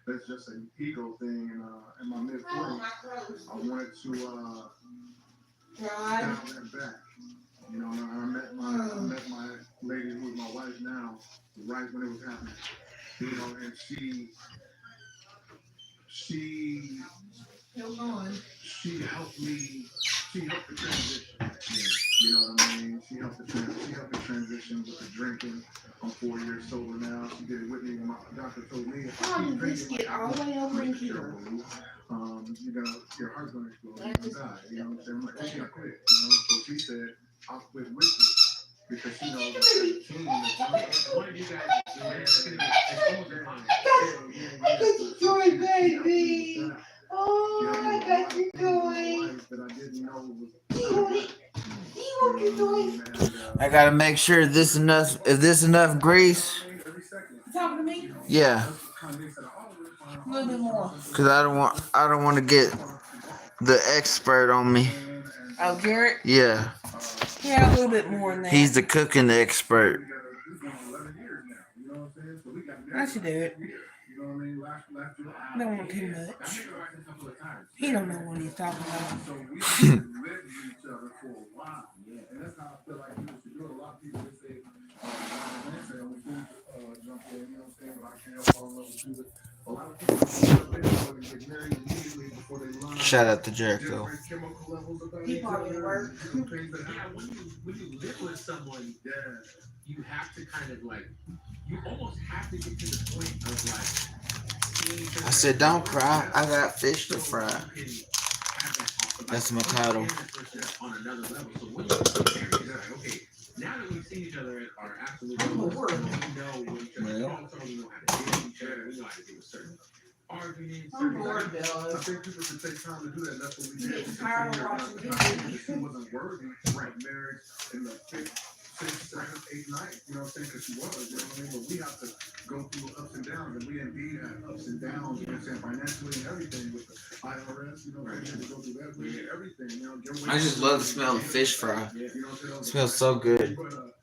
that's just an ego thing. And in my mid 40s, I wanted to dial that back. You know, I met my lady who is my wife now right when it was happening. You know, and she she helped me. She helped the transition. You know what I mean? She helped the transition with the drinking. I'm 4 years sober now. She did it with me when my doctor told me if I keep drinking, like all the way over in here. Your heart's gonna explode. You're gonna die. You know what I'm saying? I'm like, okay, I quit. You know, so she said, I'll quit with you because she knows that the team is one of you guys is doing it. I got you joy, baby. Oh, I got you joy. That I didn't know was. I gotta make sure this enough. Is this enough grease? You talking to me? Yeah. A little bit more. Cause I don't want to get the expert on me. Oh, Garrett? Yeah. Yeah, a little bit more than that. He's the cooking expert. I should do it. Don't want too much. He don't know what he's talking about. Shout out to Jericho. He probably worked. Yeah, when you live with someone, you have to kind of like, you almost have to get to the point of like. I said, don't cry. I got fish to fry. That's my title. On another level. So when you get married, it's like, okay, now that we've seen each other at our absolute best, we know what each other's faults are, we know how to deal with each other, we know how to deal with certain arguments. I think people should take time to do that. That's what we did. She wasn't worthy of marriage in the fifth, sixth, seventh, eighth night. You know what I'm saying? Because she was. You know what I mean? But we have to go through ups and downs, and we indeed had ups and downs. You know what I'm saying? Financially and everything with the IRS. You know, we had to go through that. We did everything. You know, I just love the smell of fish fry. You know what I'm saying? It smells so good. But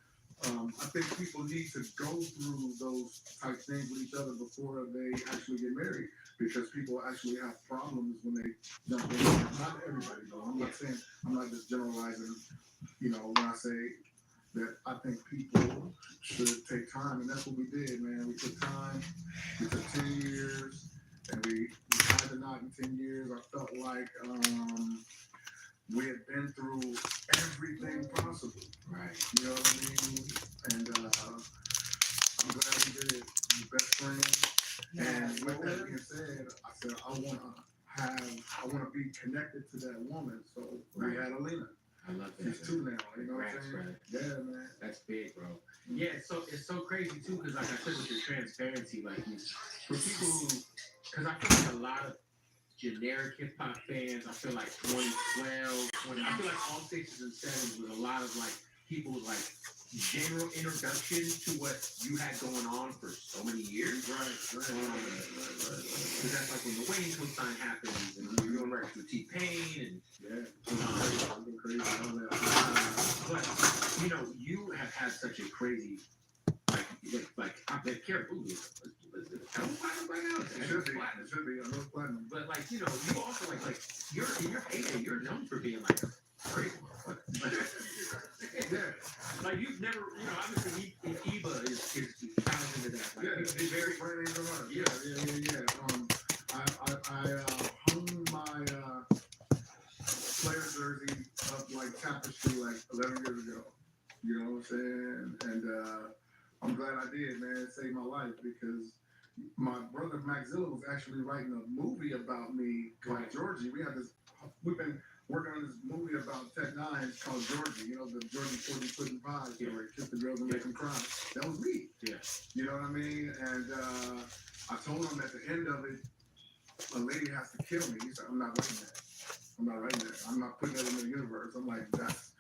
I think people need to go through those type things with each other before they actually get married, because people actually have problems when they jump in. Not everybody though. I'm not just generalizing. You know, when I say that, I think people should take time, and that's what we did, man. We took time. We took 10 years, and we tied the knot in 10 years. I felt like we had been through everything possible. Right. You know what I mean? And I'm glad we did it. We're best friends. And with that being said, I said I want to be connected to that woman. So we had Alina. I love that. She's 2 now. You know what I'm saying? Right. Yeah, man. That's big, bro. Yeah, it's so crazy too, because like I said, with your transparency, like for people who, because I feel like a lot of generic hip hop fans, I feel like 2012, I feel like all sixes and sevens was a lot of like people's like general introduction to what you had going on for so many years. Right. Because that's like when the Wayne Co-sign happens, and you're doing records with T-Pain, and Crazy. but you know, you have had such a crazy like I bet Caribou is platinum right now. It should be. I know it's platinum. But like, you know, you also like you're in your heyday, you're known for being like a crazy yeah. Like you've never, you know, obviously Eva is ties into that. Like, yeah, it's very brand name of ours. Yeah. I hung my player jersey up like tapestry like 11 years ago. You know what I'm saying? And I'm glad I did, man. It saved my life because my brother Maxilla was actually writing a movie about me called Georgie. We've been working on this movie about Tech Nine called Georgie. You know, the Georgie Porgy Pudding Pie story, Kiss the Girls and Make Them Cry. That was me. Yeah. You know what I mean? And I told him at the end of it, a lady has to kill me. He said, I'm not writing that. I'm not putting that in the universe. I'm like, that's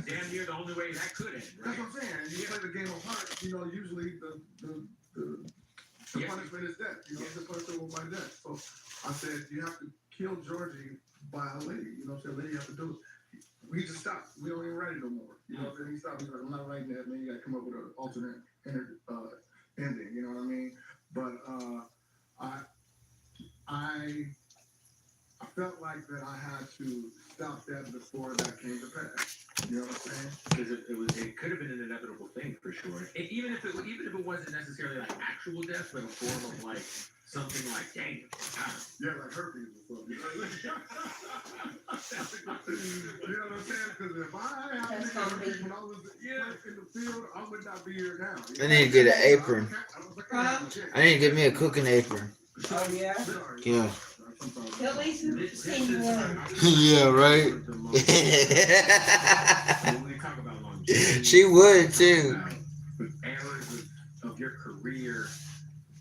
damn near the only way that could end, right? That's what I'm saying. And you play the game of hearts, you know, usually the punishment is death. You know, it's the punishment by death. So I said, you have to kill Georgie by a lady. You know what I'm saying? Lady have to do it. We just stopped. We don't even write it no more. You know what I'm saying? He stopped. He's like, I'm not writing that, man. You got to come up with an alternate ending. You know what I mean? But I felt like that I had to stop that before that came to pass. You know what I'm saying? Because it could have been an inevitable thing for sure. Even if it wasn't necessarily like actual death, but a form of like something like dang. Yeah, like herpes or something. You know what I'm saying? Because if I had herpes when I was in the field, I would not be here now. I need to get an apron. I need to get me a cooking apron. Oh, yeah? Yeah. At least seen one. Yeah, right. When we talk about longevity, She would too. Eras of your career.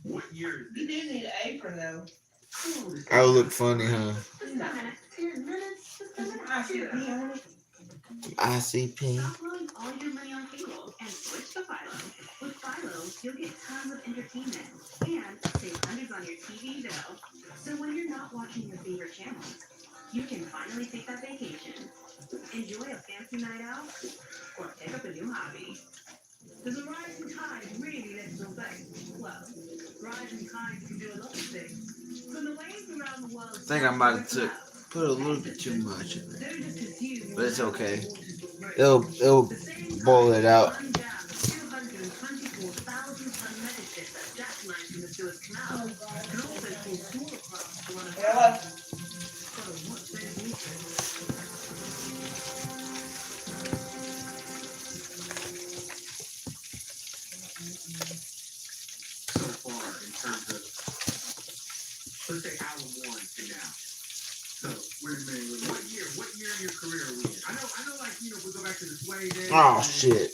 What year is You this? do need an apron, though. I would look funny, huh? No. I should be on it. ICP. Upload all your money on cable and switch to Philo. With Philo, you'll get tons of entertainment and save hundreds on your TV bill. So when you're not watching your favorite channels, you can finally take that vacation, enjoy a fancy night out, or pick up a new hobby. Does a rising tide really lift your boat? Well, rising tides can do a lot of things. From the waves around the world, I think I might have put a little bit too much in there, don't just assume but it's okay. It'll boil it out. Yeah. So far in terms of, let's say album 1 to now. So What do you mean? what year in your career are we in? I know like, you know, we go back to the Sway days. Oh shit.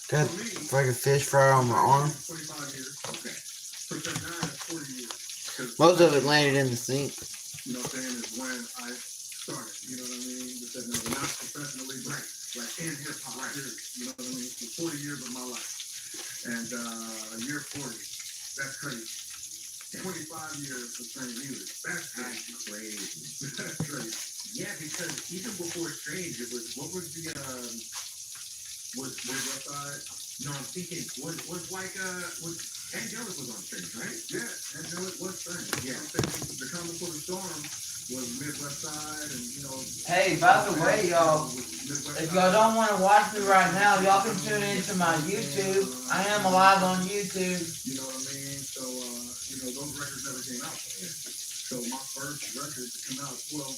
Got For me, fucking fish fry on my arm. 25 years. Okay. So now it's 40 years. 'Cause Most of it landed in the sink. you know what I'm saying, is when I started, you know what I mean? Because not professionally, but like in hip hop, you know what I mean? For 40 years of my life. And year 40, that's crazy. 25 years of playing music. That's crazy. That's crazy. Yeah, because even before Strange, it was, what was the, was West Side? no, I'm thinking, was like, was Angelic was on Strange, right? Yeah, Angelic was Strange. Yeah. The Common for the Storm was Midwest Side, and you know. Hey, by the way, y'all, if y'all don't want to watch me right now, y'all can tune into my YouTube. I am live on YouTube. You know what I mean? So, you know, those records never came out. So my first record to come out, well,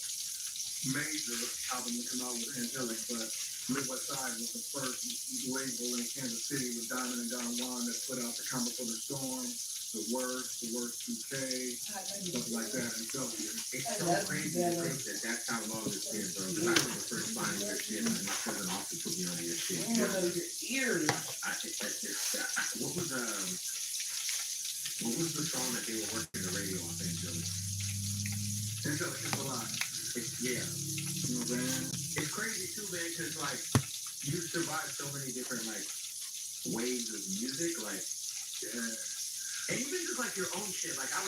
major album to come out was Angelic, but Midwest Side was the first label in Kansas City with Diamond and Don Juan that put out the Common for the Storm, the Worst 2K, stuff like that, and Celsius. It's so crazy to think that that's how long it's been, bro. Because I remember first buying your shit, and my cousin also put me on your shit. One of your ears. I think that's just, what was the song that they were working the radio on Angelic? Angelic is a lot. Yeah. You know what I'm saying? It's crazy too, man, because like you survived so many different like waves of music, like and even just like your own shit. Like I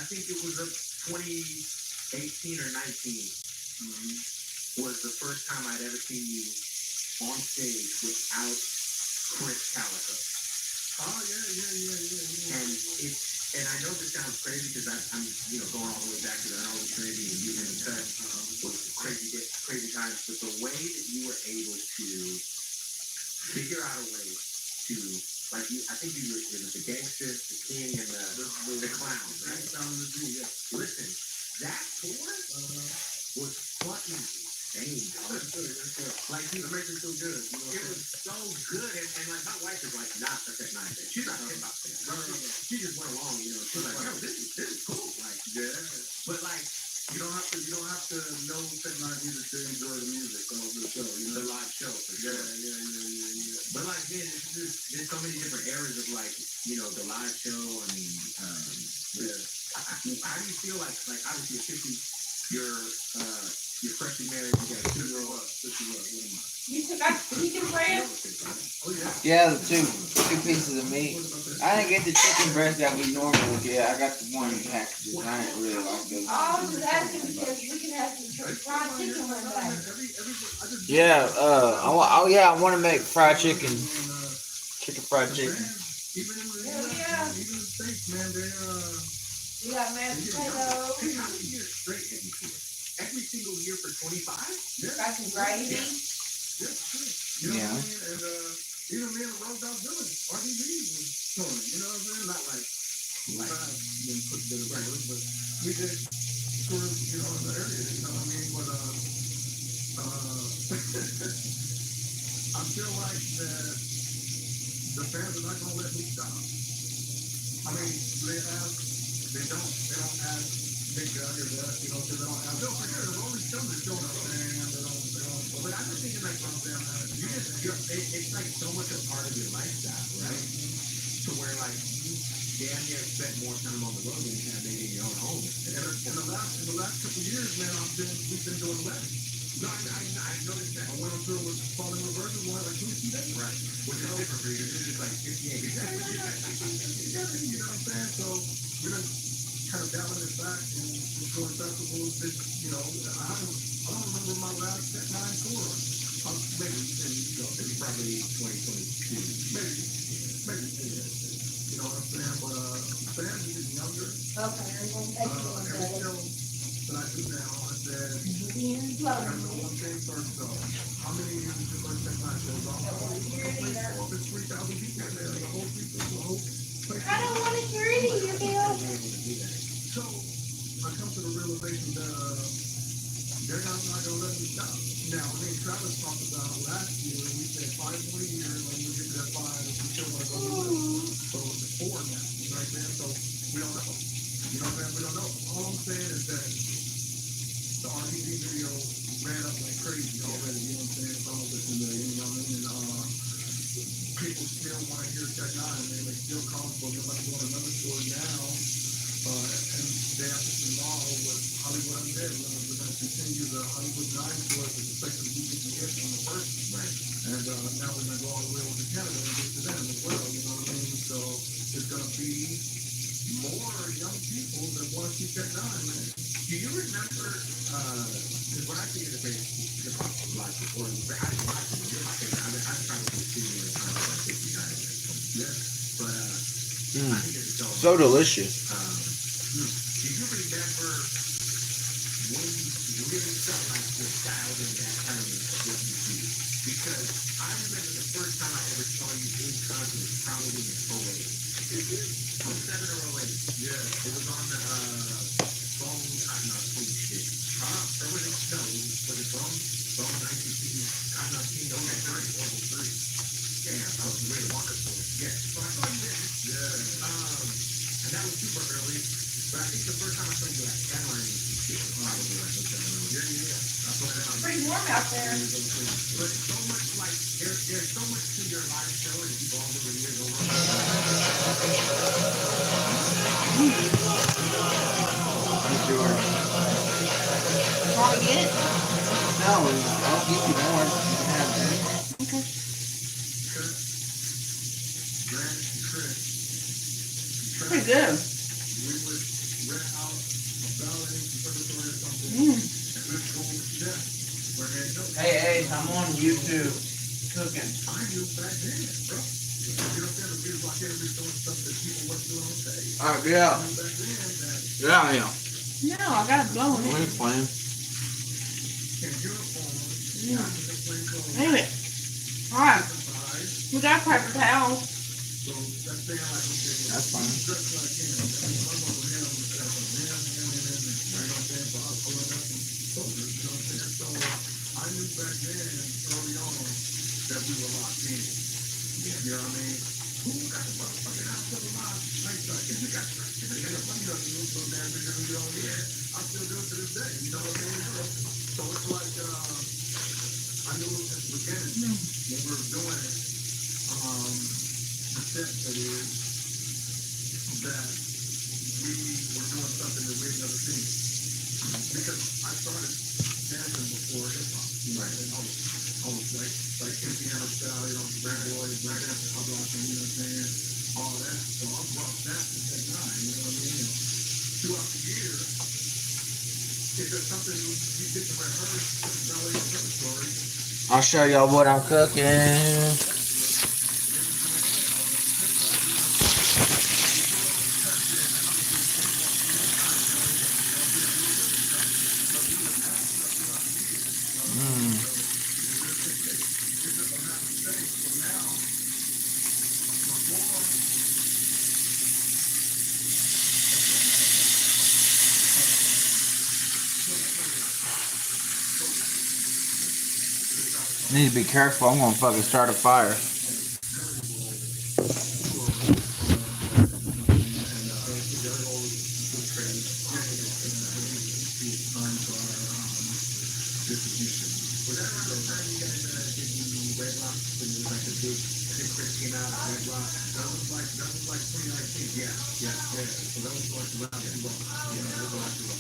think it was 2018 or 19 was the first time I'd ever seen you on stage without Chris Calico. Oh yeah. And I know this sounds crazy because I'm you know going all the way back to the early Trinity and using the cut was crazy times, but the way that you were able to figure out a way to like I think it was the Gangsters, the King, and the Clowns, right? Listen, that tour was fucking insane. Like it makes me feel good. You know, It was so good, and like my wife is like not a Tech Nine fan. She's not a hip hop fan. She just went along, you know. She's like, yo, this is cool. Like, yeah. but like You don't have to know Tech Nine music to enjoy the music of the show. You know, the live show for sure. Yeah. But like, man, there's so many different eras of like, you know, the live show. I mean, how do you feel like obviously officially you're freshly married, you got a 2-year-old. What am I? You took out chicken breast? Oh yeah. Yeah, the two pieces of meat. I didn't get the chicken breast that we normally get. I got the one in packages. I didn't really like those. Oh, I was just asking because we can have some fried chicken one day. Yeah, I want to make fried chicken. Fried chicken. Even in the Yeah. even in the States, man, You got mashed potatoes. Hey, how many years straight have you cooked? Every single year for 25? Yeah. Got some gravy. Yeah, sure. You know what I mean? And even me and the Road Dog Village, RDB was touring. You know what I'm saying? Not like been put together regular, but we did tours, you know, in the area. You know what I mean? But I feel like that the fans are not gonna let me stop. I mean, they don't ask Big Doug or that, you know, because they don't have. No, for sure, there's always some that don't understand. They don't. But I'm just thinking like, it's like so much a part of your lifestyle, right? To where like you damn near spent more time on the road than you have maybe in your own home. And in the last couple of years, man, we've been doing weddings. No, I noticed that. I went on tour with Falling Reverses, one like 2 days. Right. Which is different for you. This is like 58. You know what I'm saying? So we're gonna kind of dialing it back and we're doing festivals. You know, I don't remember my last Tech 9 tour. Maybe, It's probably 2022. maybe. You know what I'm saying? But fans are getting younger. Okay, I'm going to take you one Every day. show that I do now, I said, Ian, I love gotta know you. one thing first though. How many years is your first Tech 9 shows off? It's 3,000 people there. The whole place. I don't want to hear any of your bill. So I come to the realization that they're not gonna let me stop. Now, me and Travis talked about last year. We said 5 more years, and we get that 5. If we still want to go to the so it's 4 now. You know what I'm saying? So we don't know. You know what I'm saying? We don't know. All I'm saying is that the RDB video ran up like crazy already. You know what I'm saying? It's almost a million. You know what I mean? And people still want to hear Tech 9, and they still call for them. I'm going another tour now. And day after tomorrow with Hollywood Undead, we're going to continue the Hollywood 9 tour for the second weekend we hit on the first. Right. And now we're going to go all the way over to Canada and get to them as well. You know what I mean? So it's going to be more young people that want to see Tech 9, man. Do you remember, because when I see it, it's hip-hop live before, I didn't watch it, you're my favorite. I've probably seen it like 50 times. Yeah. But I think it's So delicious. do you remember when you really felt like your style in that time of what you do? Because I remember the first time I ever saw you in concert was probably in 08. 07 or 08. Yeah. It was on the phone, I'm not food shit. Or was it, no, was it phone 19, I'm not seeing no that 30, 3. Damn, I was ready to walk up to it. Yeah, so I saw you there. Yeah. And that was super early. But I think the first time I saw you like headlining some shit was probably like 07 or 08. Yeah. That's what It's pretty warm out there. But it's so much like, there's so much to your live show and you've all over the years over. Want to get it? No, I'll give you more. You can have that. Okay. Grant and Chris. Pretty good. We would rent out a ballet conservatory or something. Mm. And we'd go with Jeff. We're heading up. Hey, I'm on YouTube cooking. I knew back then, bro. You know what I'm saying? The videos like everybody's doing stuff that people wasn't doing on stage. Yeah. I knew back then that Yeah. No, I got it blowing. We ain't playing. in uniform, Yeah. not just plain clothes, Anyway, all right. exercise. We got paper towels. So that's saying like, okay, That's fine. dress like him. That means I'm over him. That's a him. You know what I'm saying? So I was pulling up some soldiers, you know what I'm saying? So I knew back then, early on, that we were locked in. You know what I mean? Who got the motherfucking house of the live? Nice second. We got structure. They got the money up to move so damn big as we on here. I still do it to this day. You know what I mean? So it's like, I knew at the beginning when we were doing it, the set that is that we were doing something that we had never seen. Because I started dancing before hip hop, right? And I was like piano style, you know, Brad Boys, Brad Dancing, Hop Blocking, you know what I'm saying? All that. So I brought that to Tech 9, you know what I mean? And throughout the year, if there's something you get to rehearse, ballet repertory, I'll show y'all what I'm cooking. Need to be careful. I'm gonna fucking start a fire.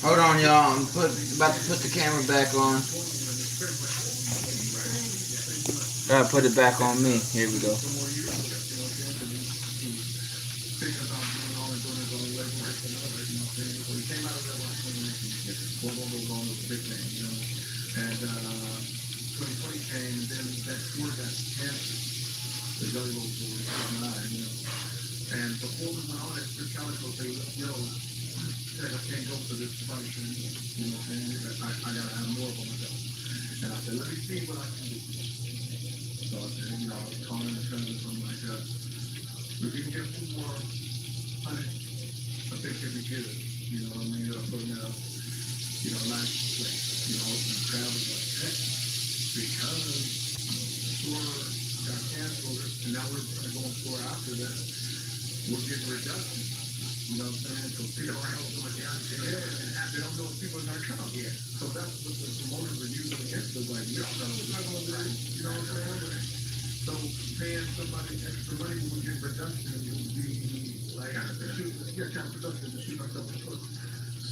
Hold on, y'all. I'm about to put the camera back on. Gotta put it back on me. Here we go. And 2020 came, and then that tour got canceled. The Jelly Roll tour, and before we went on it, Chris Calico said, yo, I can't go for this function, you know what I'm saying? I gotta have more for myself. And I said, let me see what I can do. So I said, I was calling the friends, I'm like, if we can get 2 more hundred, I think it'd be good. You know what I mean? Putting out, nice place, and travel like heck. Because tour got canceled, and now we're going tour after that. We're getting reductions. You know what I'm saying? So people are helping with the and they don't know if people are gonna come. Yeah. So that's what the promoters are using against us. Like, you don't know what's not gonna do. You know what I'm saying? So paying somebody extra money when we get reduction would be like counterproductive to shoot ourselves in the foot.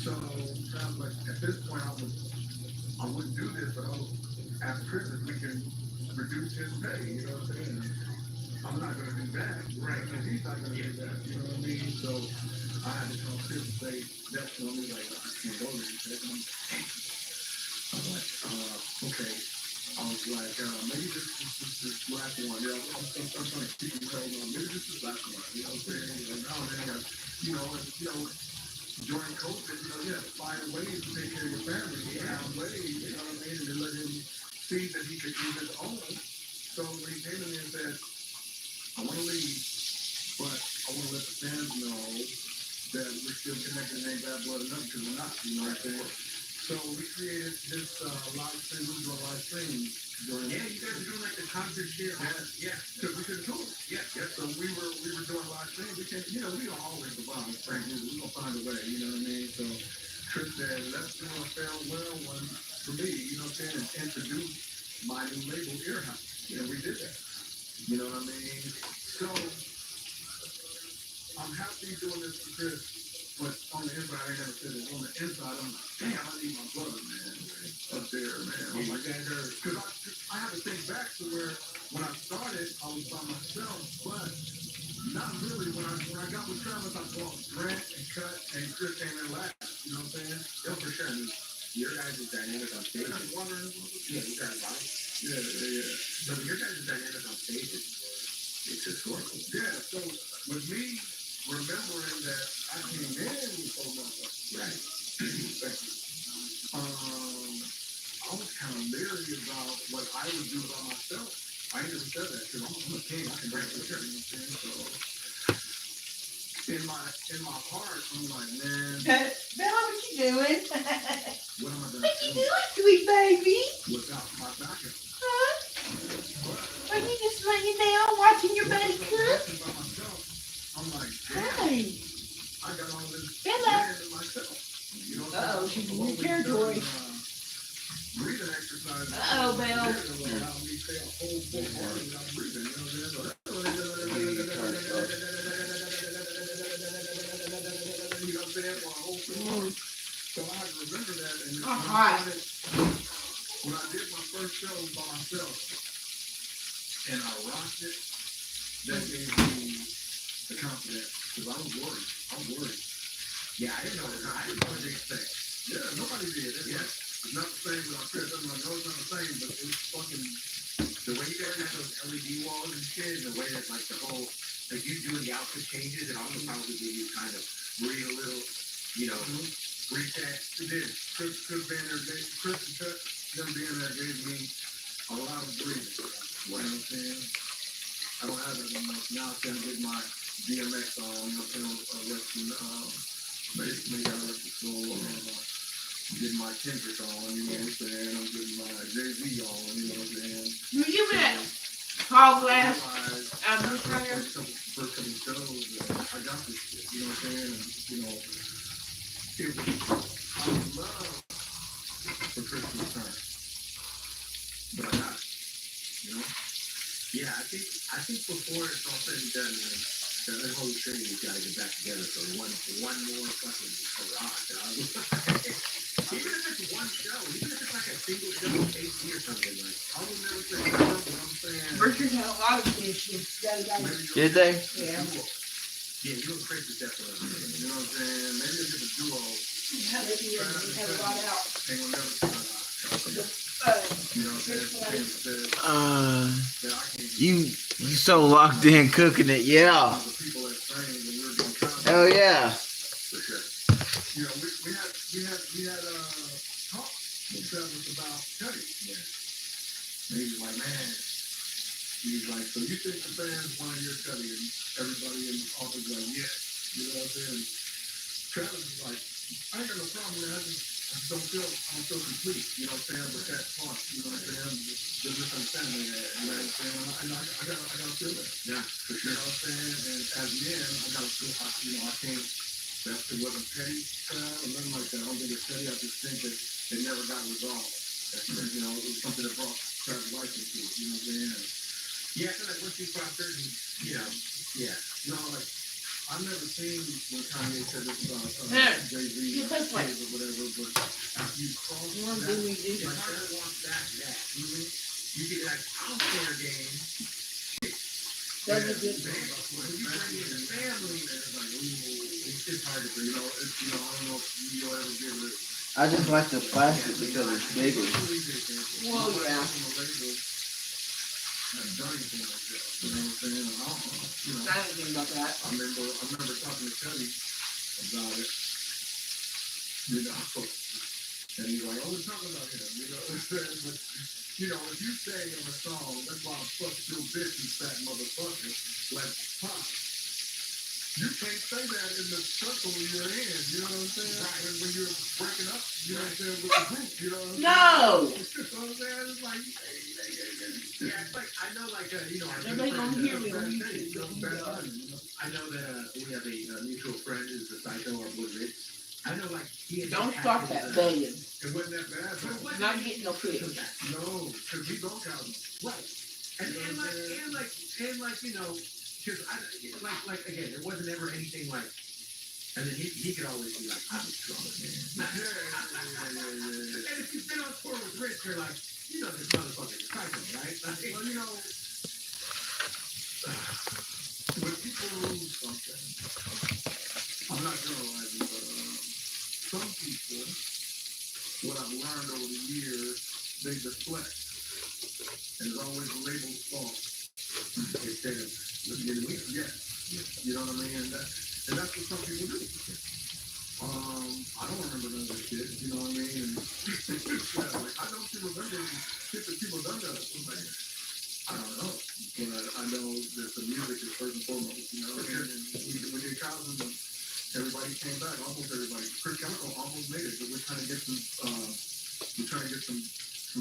So I'm like, at this point, I wouldn't do this, but I would ask Chris if we can reduce his pay. You know what I'm saying? I'm not going to do that, right? And he's not going to do that, you know what I mean? So I had to come Chris and say, that's the only like, I can't go there. I'm like, okay. I was like, maybe this last one, I'm trying to keep him held on. Maybe this last one, you know what I'm saying? And now and then I got, during COVID, you had to find a way to take care of your family. You found ways, you know what I mean? And to let him see that he could use his own. So when he came to me and said, I want to leave, but I want to let the fans know that we're still connected and ain't bad blood enough because we're not, you know what I'm saying? So we created this live stream, we do a live stream during. Yeah, you guys are doing like the concert shit. Yeah, because we couldn't tour. Yeah. So we were doing live stream. We can't, we don't always survive. Frankly, we're gonna find a way. You know what I mean? So Chris said, let's do a farewell one for me. You know what I'm saying? And introduce my new label, YurboiHappy. And we did that. You know what I mean? So I'm happy doing this for Chris, but on the inside, I ain't never said it. On the inside, I'm like, damn, I need my brother, man, up there, man. I'm like, because I have to think back to where when I started, I was by myself, but not really. When I got with Travis, I brought Grant and Cut, and Chris came in last. You know what I'm saying? Yeah, for sure. I mean, your guys' dynamic on stage. Yeah, you guys right. Yeah. So your guys' dynamic on stage it's historical. Yeah. So with me remembering that I came in with so much, right? Thank you. I was kind of leery about what I would do by myself. I ain't never said that because I'm a king. I can break the shirt. You know what I'm saying? So in my heart, I'm like, man. Bella, what you doing? What am I gonna What you do? doing, sweet baby? Without my backup. Huh? Are you just laying down watching your buddy cook? I'm like, Hi. I got all this Bella. myself. You know, Uh-oh, she's in your territory. Breathing exercise. Uh-oh, Belle. Allow me to stay a whole full hour without breathing. You know what I'm saying? For a whole full hour. So I had to remember that. And when I did my first show by myself, and I rocked it, that gave me the confidence. Because I was worried. Yeah, I didn't know what to expect. Yeah, nobody did. It's not the same with our Chris. I know it's not the same, but it was fucking the way you guys have those LED walls and shit, and the way that like the whole like you doing the outfit changes, it also probably gave you kind of breathe a little, reset. It did. Chris being there, Chris and Cut, them being there gave me a lot of breathing. You know what I'm saying? I don't have that anymore. Now I'm gonna get my DMX on, maybe I let the soul, getting my Kendrick on, you know what I'm saying? I'm getting my Jay-Z on, you know what I'm saying? Will you be that tall glass Realize out of after this the right here? first couple shows, I got this shit, you know what I'm saying? And, you know, it was, I would love for Chris to return, but I got it, you know? Yeah, I think before it's all said and done, man, the whole Trinity got to get back together for one more fucking hurrah, dog. Even if it's one show, even if it's like a single show, AC or something, like. I would never say no, but I'm saying. Richard had a lot of issues. Did they? Yeah. Yeah, you and Chris is definitely. You know what I'm saying? Maybe if it's a duo, Yeah, they have a lot out. ain't gonna never see eye. You know what I'm saying? That I can't You so locked in cooking it, yeah. the people that train when we were doing comedy. Oh yeah. For sure. You know, we had talk with Travis about Cuddy. Yeah. And he was like, man, he's like, so you think the fans want to hear Cuddy? And everybody in the office was like, yeah. You know what I'm saying? And Travis was like, I ain't got no problem with that. I just don't feel complete. You know what I'm saying? With that part, you know what I'm saying? The misunderstanding they had. You know what I'm saying? And I gotta feel that. Yeah, for You sure. know what I'm saying? And as men, I gotta feel, I can't. It wasn't petty or nothing like that. I don't think it's petty. I just think that it never got resolved. You know, it was something that brought Travis life into it. You know what I'm saying? Yeah, I feel like once you cross certain, you know, yeah. You know, like I've never seen when Kanye said this about Jay-Z You play play. kids or whatever, but after you cross You want to that, do me If this? Carter wants that, you get like, I'll fair game. That's a good Man, when you bring in the family, it's like, ooh, it's just hard to bring. you know, I don't know if you'll ever get it. I just like the plastic because it's bigger. Well, yeah. I've done anything like that. You know what I'm saying? And I don't know. You know, I didn't think about that. I remember talking to Cuddy about it. You know, and he's like, "Oh, we're talking about him." You know what I'm saying? But you know, if you say in a song, "That's why I fuck your bitch, you fat motherfucker," like pop. You can't say that in the circle you're in. You know what I'm saying? Right. When you're breaking up, you know what I'm saying, with the group. You know what I'm saying? No. You know what I'm saying? It's like, Yeah, it's like, I know, like, you know, our Nobody friend, gonna hear me when you bad do thing, you know, bad timing, you know? I know that we have a mutual friend who's a psycho or boy Rich. I know, like, he had Don't start that begging. It wasn't that bad, But it though. wasn't Not getting no fish. No, because we don't count them. Right. And like, you know, because like again, there wasn't ever anything like, and then he could always be like, I'm strong, man. Yeah. And if you've been on tour with Rich, you're like, you know, this motherfucker's a psycho, right? Like, Well, you know, when people lose something, I'm not generalizing, but some people, what I've learned over the years, they deflect. And it's always the label's fault. Instead of looking at it, yes. You know what I mean? And that's what some people do. I don't remember none of this shit, you know what I mean? And yeah, like, I don't remember shit that people done to us. I'm like, I don't know. But I know that the music is first and foremost, you know? And we did Cosmo, and everybody came back, almost everybody. Chris Chemical almost made it, but we're trying to get some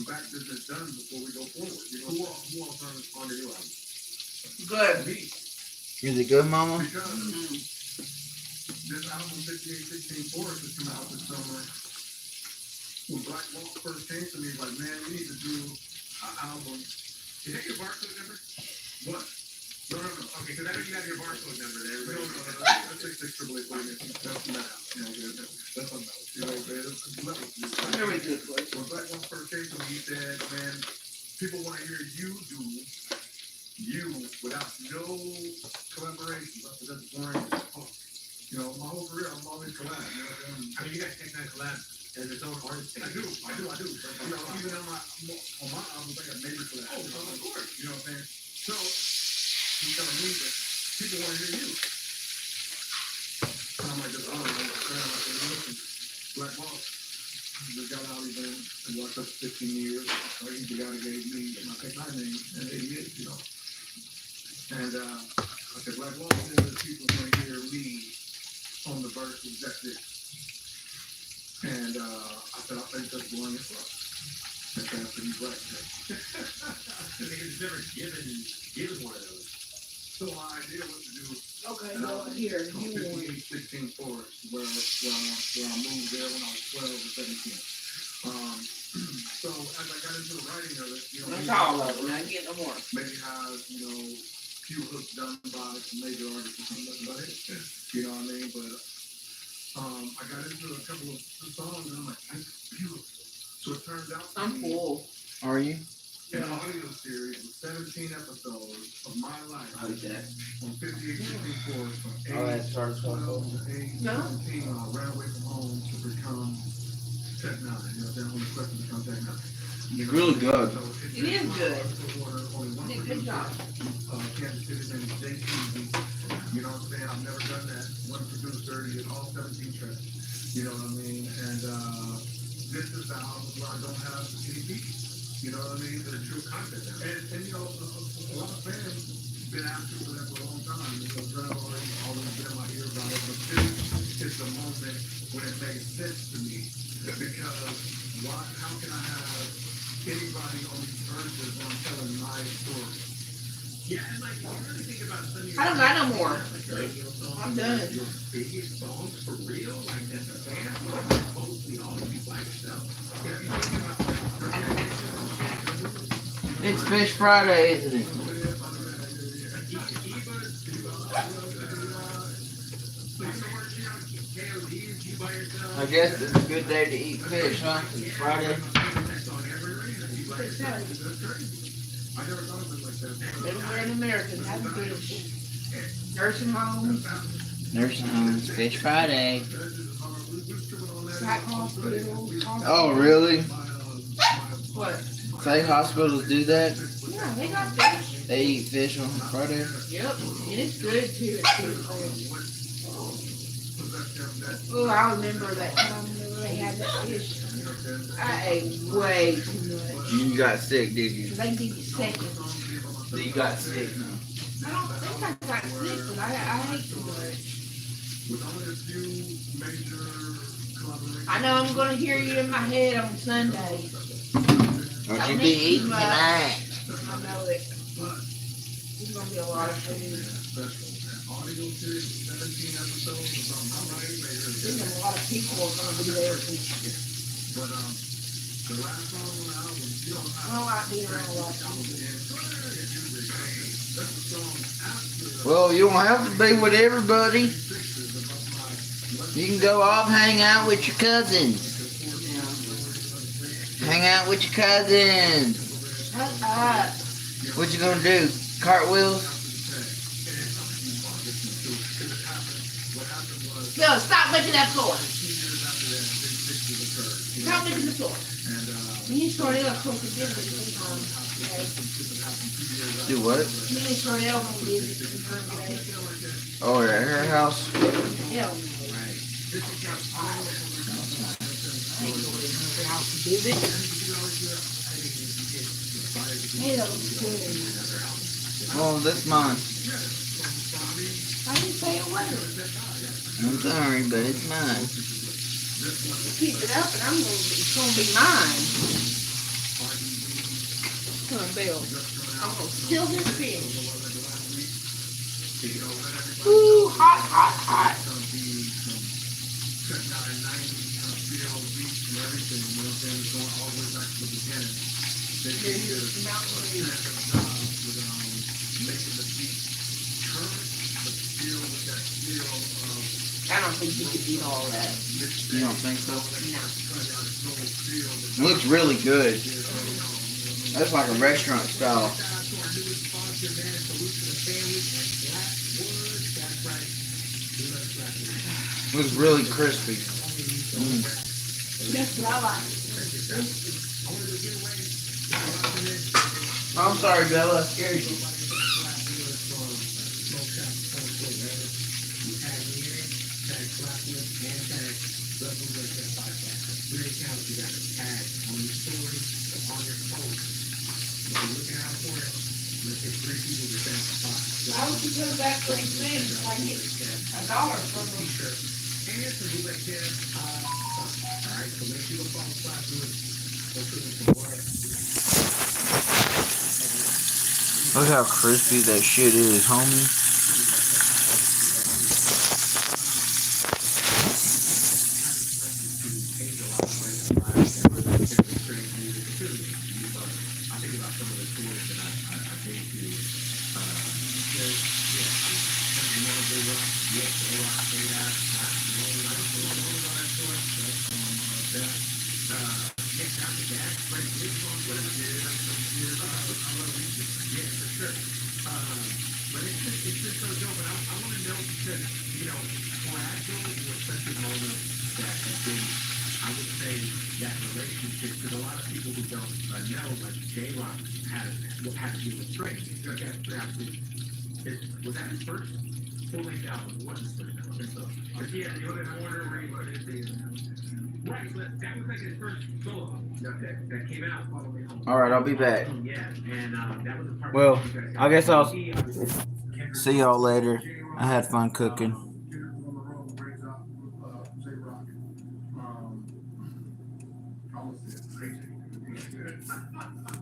back business done before we go forward. You know, who else on the new album? Good. Me. Is it good, Mama? Because this album 5816 Forest is coming out this summer. When Black Wall first came to me, he's like, man, we need to do an album. is that your barcode number? What? No. Okay, because I know you have your barcode number there. No. That's 6688. That's not. You know, that's not. You know, it's levels. Very good. When Black Wall first came to me, he said, man, people want to hear you do you without no collaboration. That's boring. You know, my whole career, I'm always collab. You know what I'm saying? I mean, you guys take that collab as its own artist. I do. But, you know, even on my albums, I got major collabs. Oh, of course. You know what I'm saying? So, he's telling me that people want to hear you. And I'm like, that's all I'm saying. I said, listen, Black Boss, the guy out even and worked up 15 years. He's the guy that gave me my technology name in 88, you know. And I said, Black Boss said that people want to hear me on the verses. That's it. And I said, I think that's boring as fuck. And so after he's right. The nigga's never given one of those. So my idea was to do Okay, well, here, you win. 16 Forest, where I moved there when I was 12 or 17. So as I got into the writing of it, That's all of it. Now get no more. maybe have, few hooks done by some major artists or something, that's about it. You know what I mean? But I got into a couple of songs and I'm like, that's beautiful. So it turns out to I'm be full. Are you? an audio series with 17 episodes of my life Like that. on 58 Forest from Oh, age that starts 12 to age No. 17 when I ran away from home to become Tech 9. Then on the quest to become Tech 9. It's really good. So It is good. Only one You did a good job. Kansas City named JTV. You know what I'm saying? I've never done that. One producer, he did all 17 tracks. You know what I mean? And this is the album where I don't have any beats. You know what I mean? The true content. And a lot of fans been asking for that for a long time. Dre always been in my ear about it. But this is the moment when it made sense to me. Because how can I have anybody on these verses when I'm telling my story? Yeah, and like, if you really think about some of your I don't got no more. radio songs, I'm done. your biggest songs for real, like that's a band, like mostly all of these like stuff. If you think about like, It's Fish Friday, isn't it? I guess it's a good day to eat fish, huh? It's Friday. Everywhere in America has fish. Nursing homes, Nursing homes, Fish Friday. psych hospitals. Oh, really? What? State hospitals do that? Yeah, they got fish. They eat fish on Friday? Yep, and it's good too. It's good for you. Oh, I remember that time when they had that fish. I ate way too much. You got sick, did you? They give you seconds. You got sick, huh? I don't think I got sick, but I ate too much. I know I'm gonna hear you in my head on Sunday. What you be eating tonight? I know that it's gonna be a lot of food. There's a lot of people are gonna be there. I don't like being around a lot of people. Well, you don't have to be with everybody. You can go off and hang out with your cousins. Hang out with your cousins. Shut up. What you gonna do? Cartwheels? Yo, stop licking that floor. Stop licking the floor. Me and Shornell took a visit sometime today. Do what? Me and Shornell went to visit sometime today. Oh, at her house? Yeah. Visit. Hey, that was good. Oh, that's mine. I didn't say it wasn't. I'm sorry, but it's mine. Keep it up and it's gonna be mine. Come on, Bill. I'm gonna steal this fish. Ooh, hot, hot, hot. I don't think you could eat all that. You don't think so? No. It looks really good. That's like a restaurant style. Looks really crispy. That's what I like. I'm sorry, Bella. I scared you. Why would you put it back 3 cents? I get $1 from them. some bootleg here. Alright, so make sure you go follow Flat Fluid. Go put in some water. Look how crispy that shit is, homie. Was that his first full-length album? It wasn't his first album. So, yeah, the order where he put it in. Right, but that was like his first solo album that came out following home. Alright, I'll be back. Yeah, and that was the part. Well, I guess I'll see y'all later. I had fun cooking.